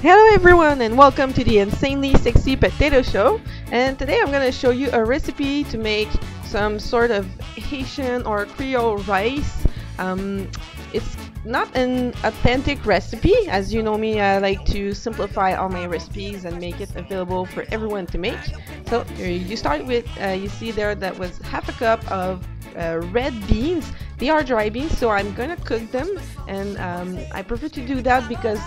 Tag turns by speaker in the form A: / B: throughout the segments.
A: Hello everyone and welcome to the Insanely Sexy Potato Show, and today I'm going to show you a recipe to make some sort of Haitian or Creole rice. It's not an authentic recipe. As you know me, I like to simplify all my recipes and make it available for everyone to make. So you start with, you see there that was half a cup of red beans. They are dry beans, so I'm gonna cook them, and I prefer to do that because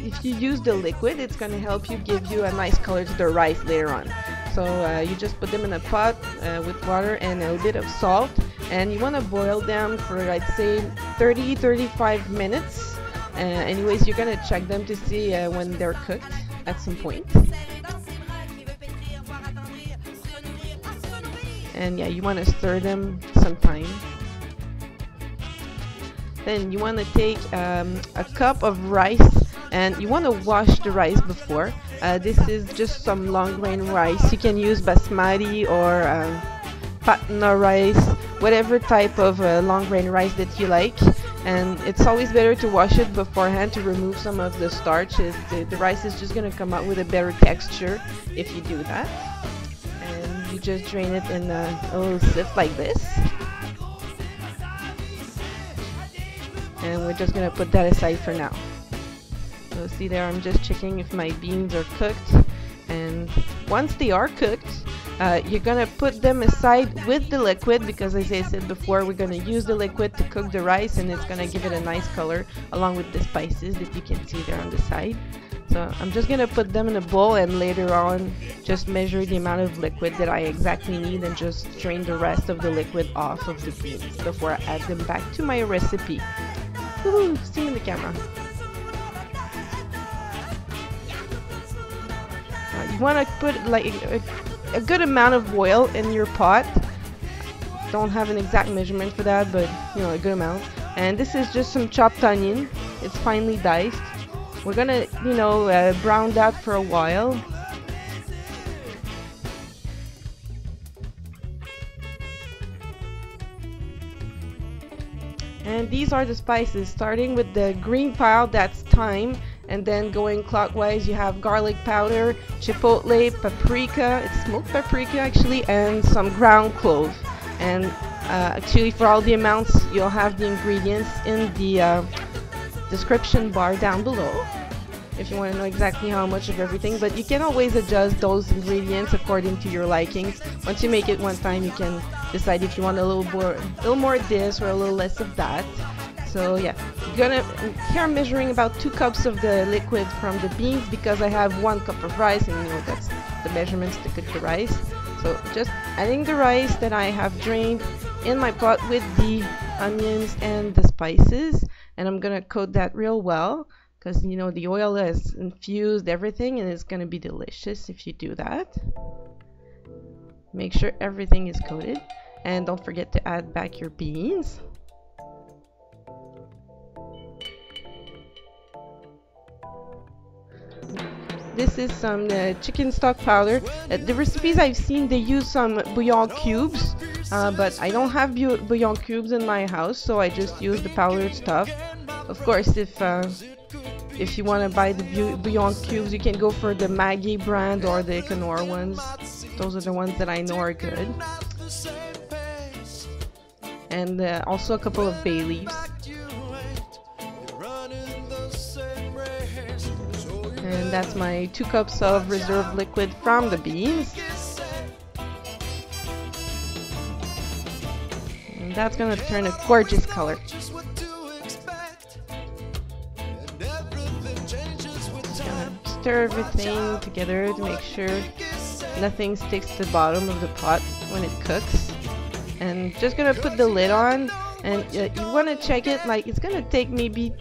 A: if you use the liquid, it's gonna help you give you a nice color to the rice later on. So you just put them in a pot with water and a little bit of salt, and you want to boil them for, I'd say, 30-35 minutes. Anyways, you're gonna check them to see when they're cooked at some point. And yeah, you want to stir them sometime. Then you want to take a cup of rice, and you want to wash the rice before. This is just some long grain rice. You can use basmati or patna rice, whatever type of long grain rice that you like. And it's always better to wash it beforehand to remove some of the starch. The rice is just going to come out with a better texture if you do that. And you just drain it in a little sieve like this. And we're just gonna put that aside for now. So see there, I'm just checking if my beans are cooked, and once they are cooked, you're gonna put them aside with the liquid, because as I said before, we're gonna use the liquid to cook the rice, and it's gonna give it a nice color along with the spices that you can see there on the side. So I'm just gonna put them in a bowl, and later on just measure the amount of liquid that I exactly need and just drain the rest of the liquid off of the beans before I add them back to my recipe. Woohoo! See in the camera. You want to put like a good amount of oil in your pot. Don't have an exact measurement for that, but you know, a good amount. And this is just some chopped onion. It's finely diced. We're gonna, you know, brown that for a while. And these are the spices, starting with the green pile, that's thyme, and then going clockwise you have garlic powder, chipotle, paprika, it's smoked paprika actually, and some ground clove. And actually for all the amounts, you'll have the ingredients in the description bar down below if you want to know exactly how much of everything, but you can always adjust those ingredients according to your likings. Once you make it one time, you can decide if you want a little more of this or a little less of that. So yeah, here I'm measuring about 2 cups of the liquid from the beans, because I have 1 cup of rice, and you know that's the measurements to cook the rice. So just adding the rice that I have drained in my pot with the onions and the spices, and I'm gonna coat that real well, because you know the oil has infused everything, and it's gonna be delicious if you do that. Make sure everything is coated, and don't forget to add back your beans. This is some chicken stock powder. The recipes I've seen, they use some bouillon cubes, but I don't have bouillon cubes in my house, so I just use the powdered stuff. Of course, if you want to buy the bouillon cubes, you can go for the Maggi brand or the Econor ones. Those are the ones that I know are good. And also a couple of bay leaves. And that's my 2 cups of reserved liquid from the beans. And that's gonna turn a gorgeous color. Stir everything together to make sure nothing sticks to the bottom of the pot when it cooks. And just gonna put the lid on, and you want to check it, like it's gonna take maybe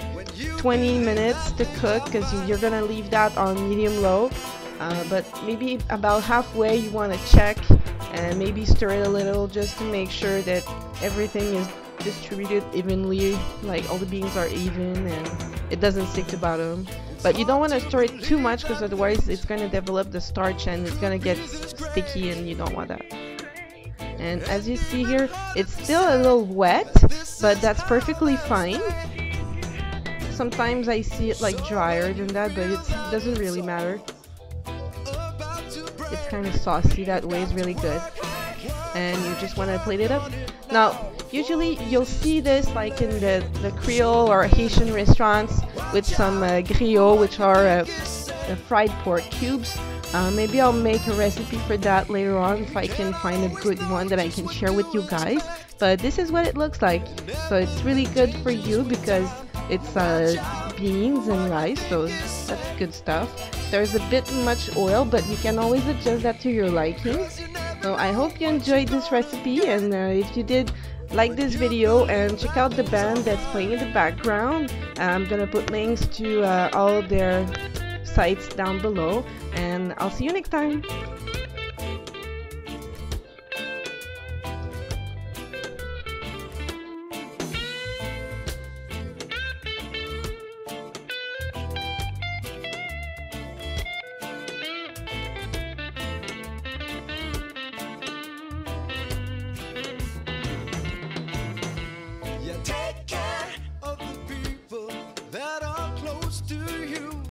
A: 20 minutes to cook, because you're gonna leave that on medium low, but maybe about halfway you want to check and maybe stir it a little just to make sure that everything is distributed evenly, like all the beans are even and it doesn't stick to the bottom. But you don't want to stir it too much, because otherwise it's going to develop the starch and it's going to get sticky, and you don't want that. And as you see here, it's still a little wet, but that's perfectly fine. sometimes I see it like drier than that, but it doesn't really matter. It's kind of saucy that way, it's really good. And you just want to plate it up. Now, usually you'll see this like in the Creole or Haitian restaurants with some griot, which are fried pork cubes. Maybe I'll make a recipe for that later on if I can find a good one that I can share with you guys. But this is what it looks like. So it's really good for you because it's beans and rice, so that's good stuff. There's a bit much oil, but you can always adjust that to your liking. So I hope you enjoyed this recipe, and if you did, like this video and check out the band that's playing in the background. I'm gonna put links to all their sites down below, and I'll see you next time.